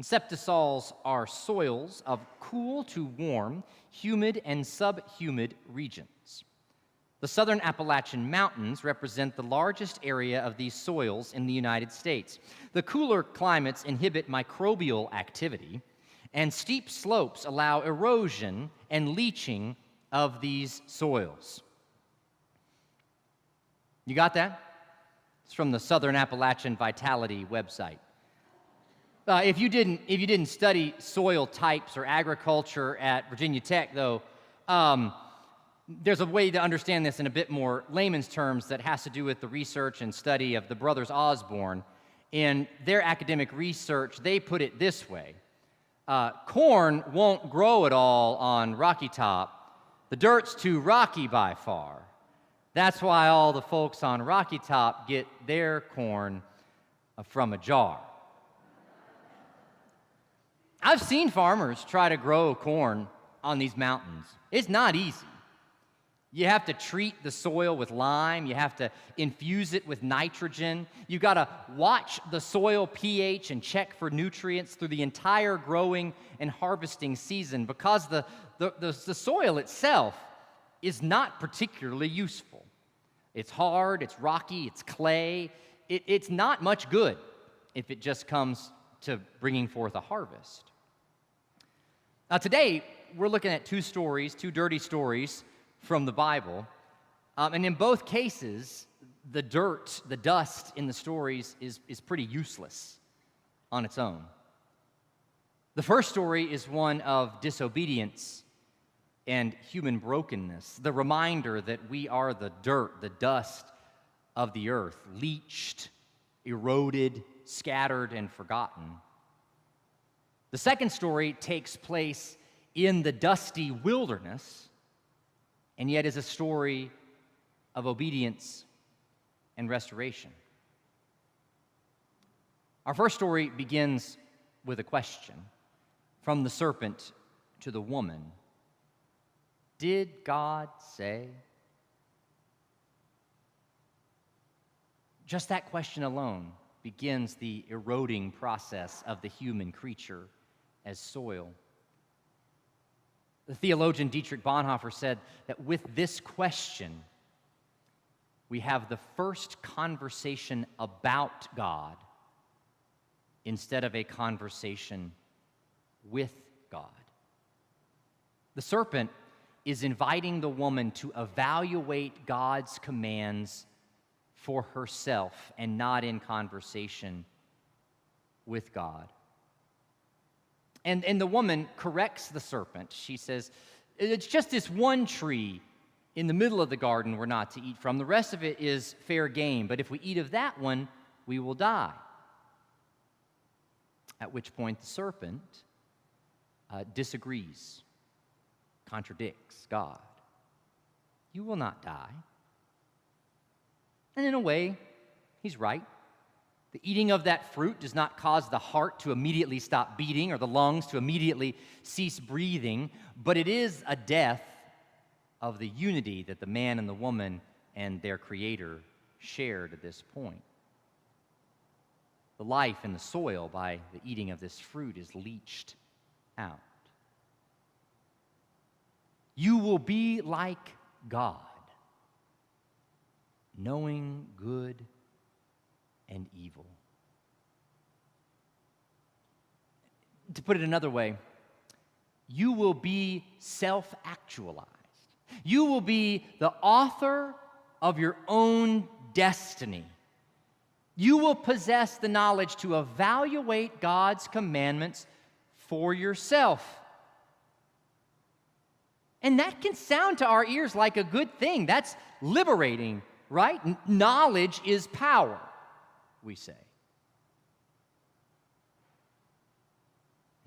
Septisols are soils of cool to warm, humid, and subhumid regions. The southern Appalachian Mountains represent the largest area of these soils in the United States. The cooler climates inhibit microbial activity, and steep slopes allow erosion and leaching of these soils. You got that? It's from the Southern Appalachian Vitality website. If you didn't study soil types or agriculture at Virginia Tech, though, there's a way to understand this in a bit more layman's terms that has to do with the research and study of the brothers Osborne. In their academic research, they put it this way. Corn won't grow at all on rocky top. The dirt's too rocky by far. That's why all the folks on rocky top get their corn from a jar. I've seen farmers try to grow corn on these mountains. It's not easy. You have to treat the soil with lime. You have to infuse it with nitrogen. You got to watch the soil pH and check for nutrients through the entire growing and harvesting season because the soil itself is not particularly useful. It's hard, it's rocky, it's clay. It's not much good if it just comes to bringing forth a harvest. Now today, we're looking at two dirty stories from the Bible. And in both cases, the dust in the stories is pretty useless on its own. The first story is one of disobedience and human brokenness, the reminder that we are the dirt, the dust of the earth, leached, eroded, scattered, and forgotten. The second story takes place in the dusty wilderness, and yet is a story of obedience and restoration. Our first story begins with a question from the serpent to the woman. Did God say? Just that question alone begins the eroding process of the human creature as soil. The theologian Dietrich Bonhoeffer said that with this question, we have the first conversation about God instead of a conversation with God. The serpent is inviting the woman to evaluate God's commands for herself and not in conversation with God. And the woman corrects the serpent. She says, it's just this one tree in the middle of the garden we're not to eat from. The rest of it is fair game, but if we eat of that one, we will die. At which point the serpent disagrees, contradicts God. You will not die. And in a way, he's right. The eating of that fruit does not cause the heart to immediately stop beating or the lungs to immediately cease breathing, but it is a death of the unity that the man and the woman and their Creator shared at this point. The life in the soil by the eating of this fruit is leached out. You will be like God, knowing good and evil. To put it another way, you will be self-actualized. You will be the author of your own destiny. You will possess the knowledge to evaluate God's commandments for yourself. And that can sound to our ears like a good thing. That's liberating, right? Knowledge is power, we say.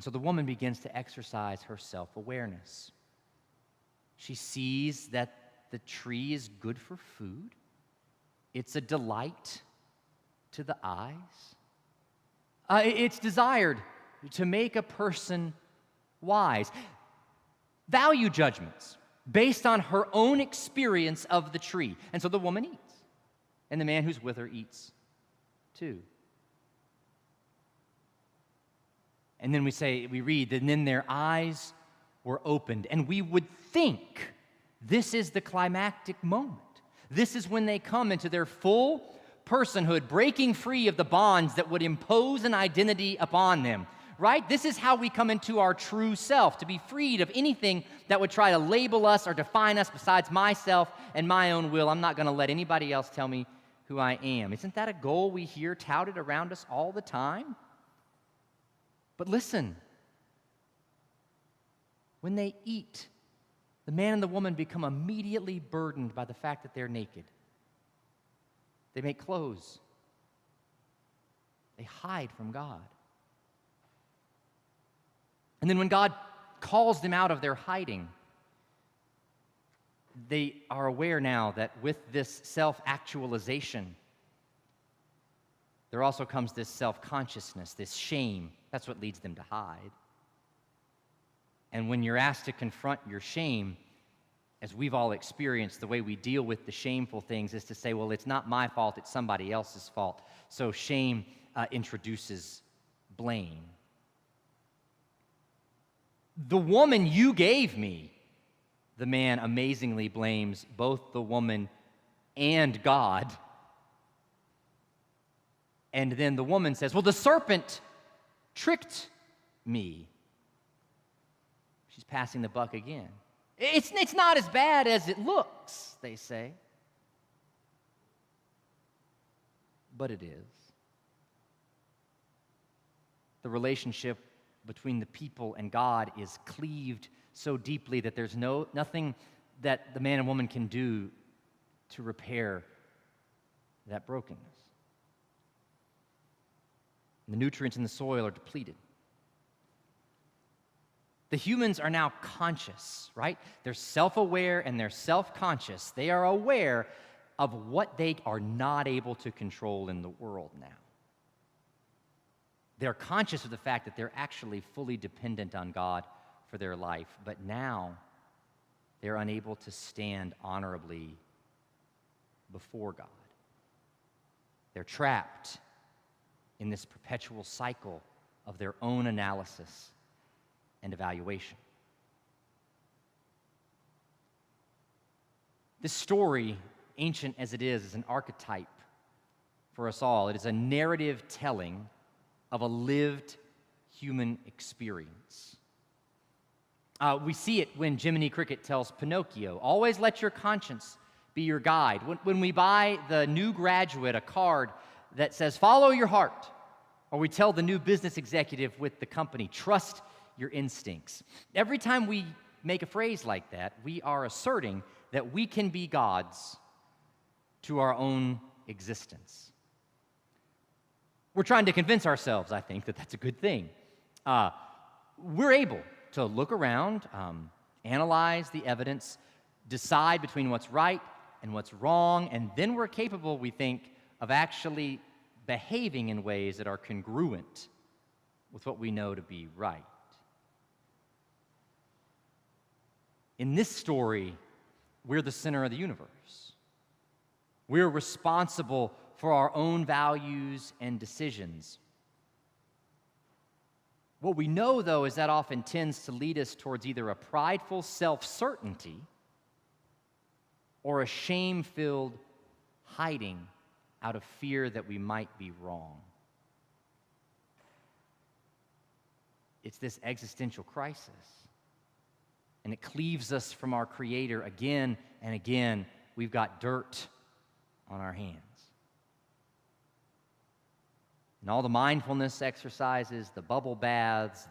So the woman begins to exercise her self-awareness. She sees that the tree is good for food. It's a delight to the eyes. It's desired to make a person wise. Value judgments based on her own experience of the tree. And so the woman eats, and the man who's with her eats too. And then we read, and then their eyes were opened. And we would think this is the climactic moment. This is when they come into their full personhood, breaking free of the bonds that would impose an identity upon them, right? This is how we come into our true self, to be freed of anything that would try to label us or define us besides myself and my own will. I'm not going to let anybody else tell me who I am. Isn't that a goal we hear touted around us all the time? But listen, when they eat, the man and the woman become immediately burdened by the fact that they're naked. They make clothes. They hide from God. And then when God calls them out of their hiding, they are aware now that with this self-actualization, there also comes this self-consciousness, this shame. That's what leads them to hide. And when you're asked to confront your shame, as we've all experienced, the way we deal with the shameful things is to say, well, it's not my fault, it's somebody else's fault. So shame introduces blame. The woman you gave me, the man amazingly blames both the woman and God. And then the woman says, well, the serpent tricked me. She's passing the buck again. It's not as bad as it looks, they say. But it is. The relationship between the people and God is cleaved so deeply that there's nothing that the man and woman can do to repair that brokenness. The nutrients in the soil are depleted. The humans are now conscious, right? They're self-aware and they're self-conscious. They are aware of what they are not able to control in the world now. They're conscious of the fact that they're actually fully dependent on God for their life, but now they're unable to stand honorably before God. They're trapped in this perpetual cycle of their own analysis and evaluation. This story, ancient as it is an archetype for us all. It is a narrative telling of a lived human experience. We see it when Jiminy Cricket tells Pinocchio, always let your conscience be your guide. When we buy the new graduate a card that says, follow your heart, or we tell the new business executive with the company, trust your instincts. Every time we make a phrase like that, we are asserting that we can be gods to our own existence. We're trying to convince ourselves, I think, that that's a good thing. We're able to look around, analyze the evidence, decide between what's right and what's wrong, and then we're capable, we think, of actually behaving in ways that are congruent with what we know to be right. In this story, we're the center of the universe. We're responsible for our own values and decisions. What we know, though, is that often tends to lead us towards either a prideful self-certainty or a shame-filled hiding out of fear that we might be wrong. It's this existential crisis. And it cleaves us from our Creator again and again. We've got dirt on our hands. And all the mindfulness exercises, the bubble baths,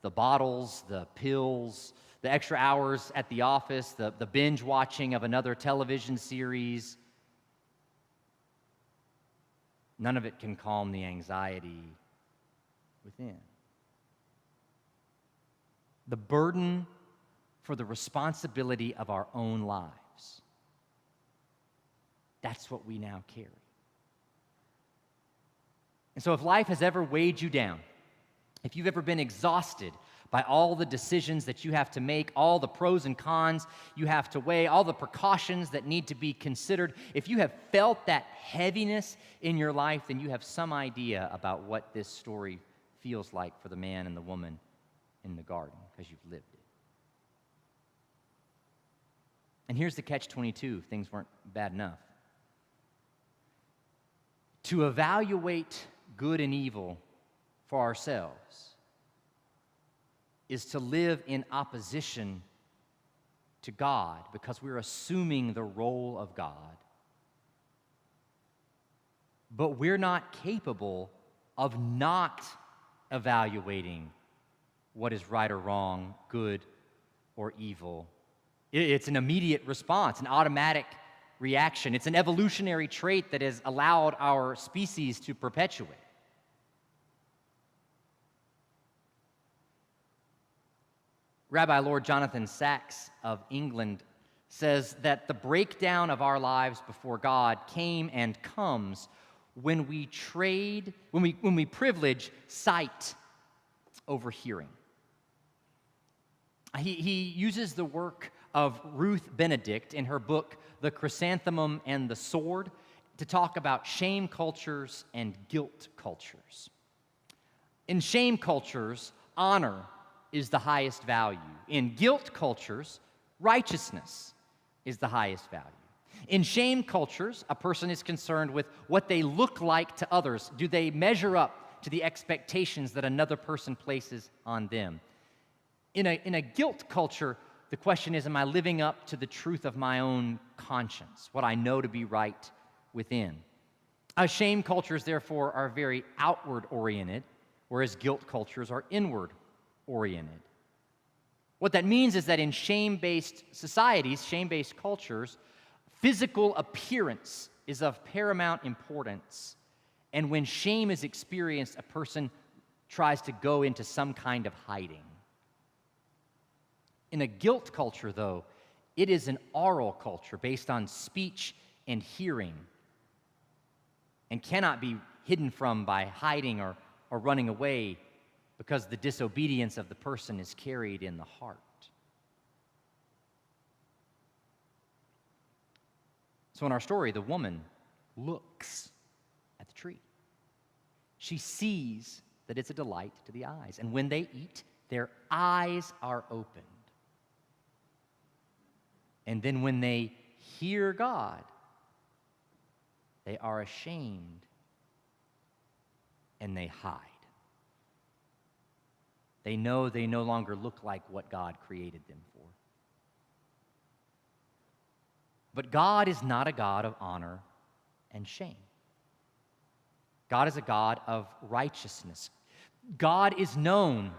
the bottles, the pills, the extra hours at the office, the binge watching of another television series, none of it can calm the anxiety within. The burden for the responsibility of our own lives. That's what we now carry. And so if life has ever weighed you down, if you've ever been exhausted by all the decisions that you have to make, all the pros and cons you have to weigh, all the precautions that need to be considered, if you have felt that heaviness in your life, then you have some idea about what this story feels like for the man and the woman in the garden, because you've lived it. And here's the catch-22, if things weren't bad enough. To evaluate good and evil for ourselves is to live in opposition to God, because we're assuming the role of God. But we're not capable of not evaluating what is right or wrong, good or evil. It's an immediate response, an automatic reaction. It's an evolutionary trait that has allowed our species to perpetuate. Rabbi Lord Jonathan Sacks of England says that the breakdown of our lives before God came and comes when we privilege sight over hearing. He uses the work of Ruth Benedict in her book, The Chrysanthemum and the Sword, to talk about shame cultures and guilt cultures. In shame cultures, honor is the highest value. In guilt cultures, righteousness is the highest value. In shame cultures, a person is concerned with what they look like to others. Do they measure up to the expectations that another person places on them? In a guilt culture, the question is, am I living up to the truth of my own conscience, what I know to be right within? Shame cultures, therefore, are very outward-oriented, whereas guilt cultures are inward-oriented. What that means is that in shame-based societies, shame-based cultures, physical appearance is of paramount importance. And when shame is experienced, a person tries to go into some kind of hiding. In a guilt culture, though, it is an oral culture based on speech and hearing and cannot be hidden from by hiding or running away, because the disobedience of the person is carried in the heart. So in our story, the woman looks at the tree. She sees that it's a delight to the eyes, and when they eat, their eyes are opened. And then when they hear God, they are ashamed and they hide. They know they no longer look like what God created them for. But God is not a God of honor and shame. God is a God of righteousness. God is known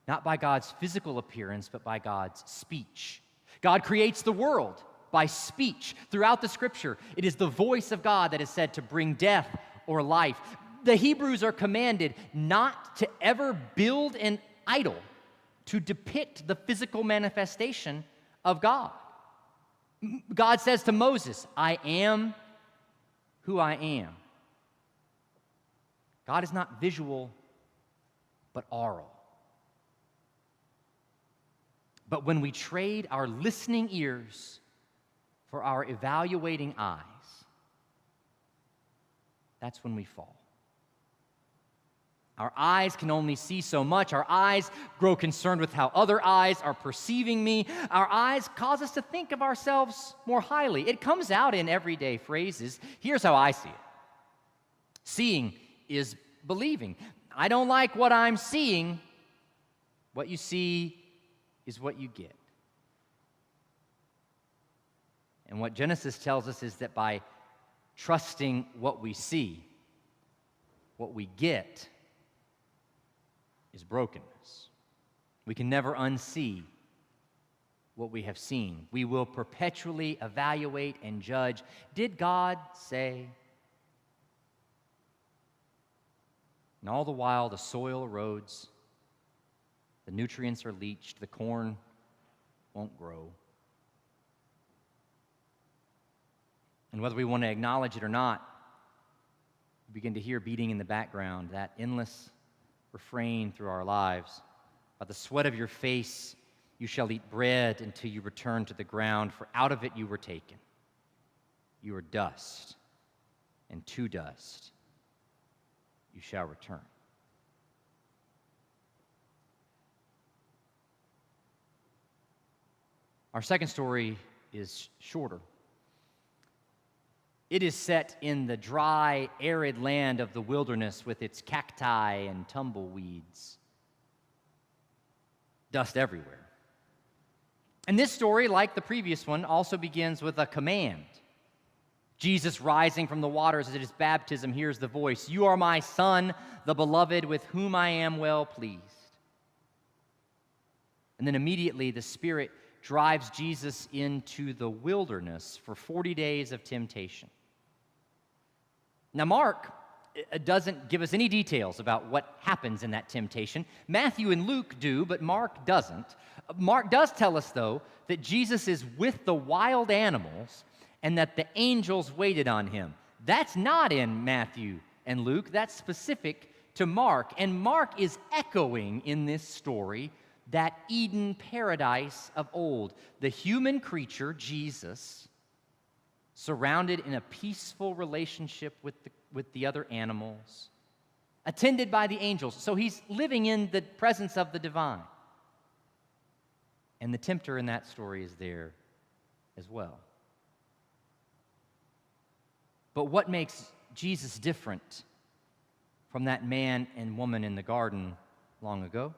not by God's physical appearance, but by God's speech. God creates the world by speech. Throughout the Scripture, it is the voice of God that is said to bring death or life. The Hebrews are commanded not to ever build an idol to depict the physical manifestation of God. God says to Moses, I am who I am. God is not visual, but oral. But when we trade our listening ears for our evaluating eyes, that's when we fall. Our eyes can only see so much. Our eyes grow concerned with how other eyes are perceiving me. Our eyes cause us to think of ourselves more highly. It comes out in everyday phrases. Here's how I see it. Seeing is believing. I don't like what I'm seeing. What you see is what you get. And what Genesis tells us is that by trusting what we see, what we get is brokenness. We can never unsee what we have seen. We will perpetually evaluate and judge. Did God say? And all the while, the soil erodes, the nutrients are leached, the corn won't grow. And whether we want to acknowledge it or not, we begin to hear beating in the background that endless refrain through our lives. By the sweat of your face you shall eat bread until you return to the ground, for out of it you were taken. You are dust, and to dust you shall return. Our second story is shorter. It is set in the dry, arid land of the wilderness with its cacti and tumbleweeds. Dust everywhere. And this story, like the previous one, also begins with a command. Jesus, rising from the waters at his baptism, hears the voice, "You are my Son, the beloved, with whom I am well pleased." And then immediately the Spirit drives Jesus into the wilderness for 40 days of temptation. Now, Mark doesn't give us any details about what happens in that temptation. Matthew and Luke do, but Mark doesn't. Mark does tell us, though, that Jesus is with the wild animals and that the angels waited on him. That's not in Matthew and Luke. That's specific to Mark. And Mark is echoing in this story that Eden paradise of old. The human creature, Jesus, surrounded in a peaceful relationship with the other animals, attended by the angels. So he's living in the presence of the divine. And the tempter in that story is there as well. But what makes Jesus different from that man and woman in the garden long ago?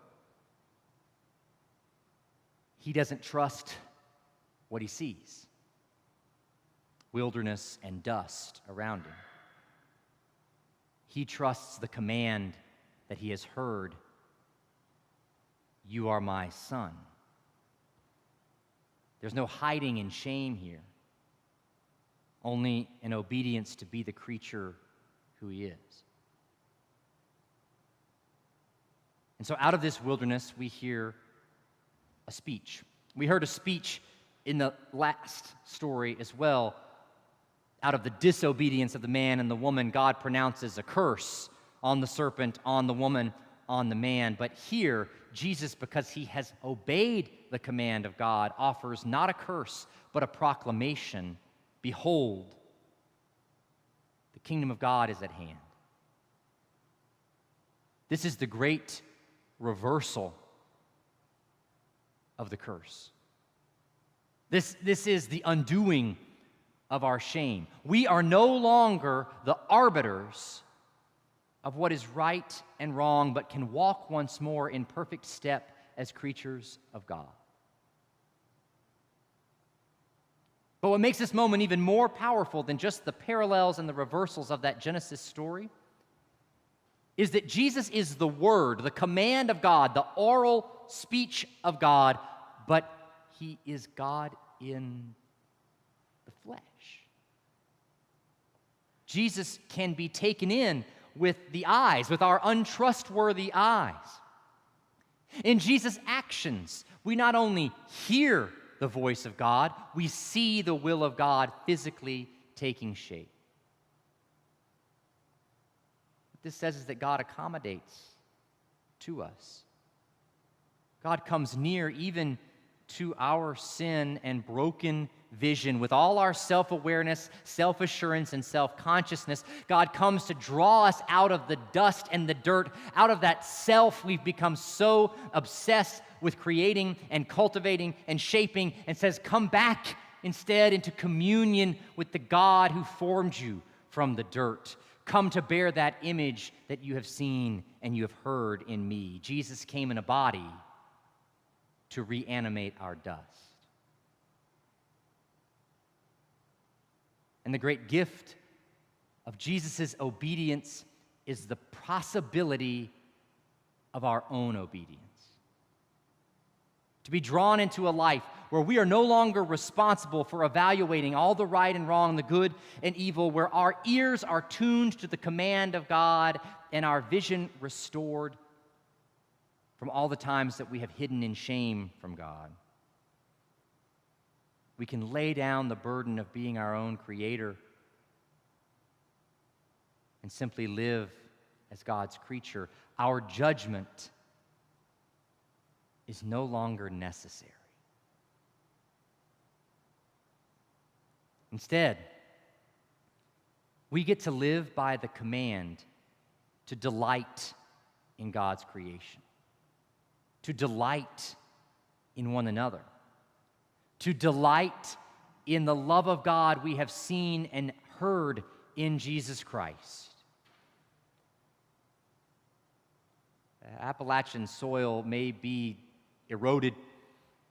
He doesn't trust what he sees. Wilderness and dust around him. He trusts the command that he has heard. You are my Son. There's no hiding in shame here. Only an obedience to be the creature who he is. And so out of this wilderness, we hear a speech. We heard a speech in the last story as well. Out of the disobedience of the man and the woman, God pronounces a curse on the serpent, on the woman, on the man. But here, Jesus, because he has obeyed the command of God, offers not a curse, but a proclamation. Behold, the kingdom of God is at hand. This is the great reversal of the curse. This is the undoing of our shame. We are no longer the arbiters of what is right and wrong, but can walk once more in perfect step as creatures of God. But what makes this moment even more powerful than just the parallels and the reversals of that Genesis story is that Jesus is the Word, the command of God, the oral speech of God, but he is God in the flesh. Jesus can be taken in with the eyes, with our untrustworthy eyes. In Jesus' actions, we not only hear the voice of God, we see the will of God physically taking shape. What this says is that God accommodates to us. God comes near even to our sin and broken vision. With all our self-awareness, self-assurance, and self-consciousness, God comes to draw us out of the dust and the dirt, out of that self we've become so obsessed with creating and cultivating and shaping, and says, come back instead into communion with the God who formed you from the dirt. Come to bear that image that you have seen and you have heard in me. Jesus came in a body to reanimate our dust. And the great gift of Jesus' obedience is the possibility of our own obedience. To be drawn into a life where we are no longer responsible for evaluating all the right and wrong, the good and evil, where our ears are tuned to the command of God and our vision restored from all the times that we have hidden in shame from God. We can lay down the burden of being our own creator and simply live as God's creature. Our judgment is no longer necessary. Instead, we get to live by the command to delight in God's creation, to delight in one another, to delight in the love of God we have seen and heard in Jesus Christ. Appalachian soil may be eroded,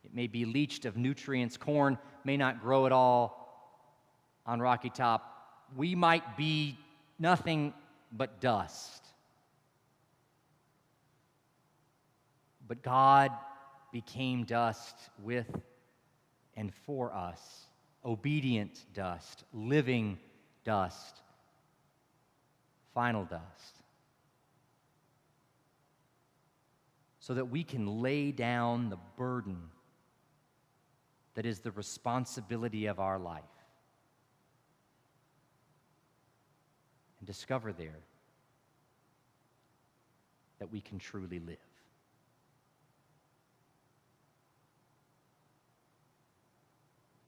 it may be leached of nutrients. Corn may not grow at all on Rocky Top. We might be nothing but dust. But God became dust with and for us, obedient dust, living dust, final dust, so that we can lay down the burden that is the responsibility of our life and discover there that we can truly live.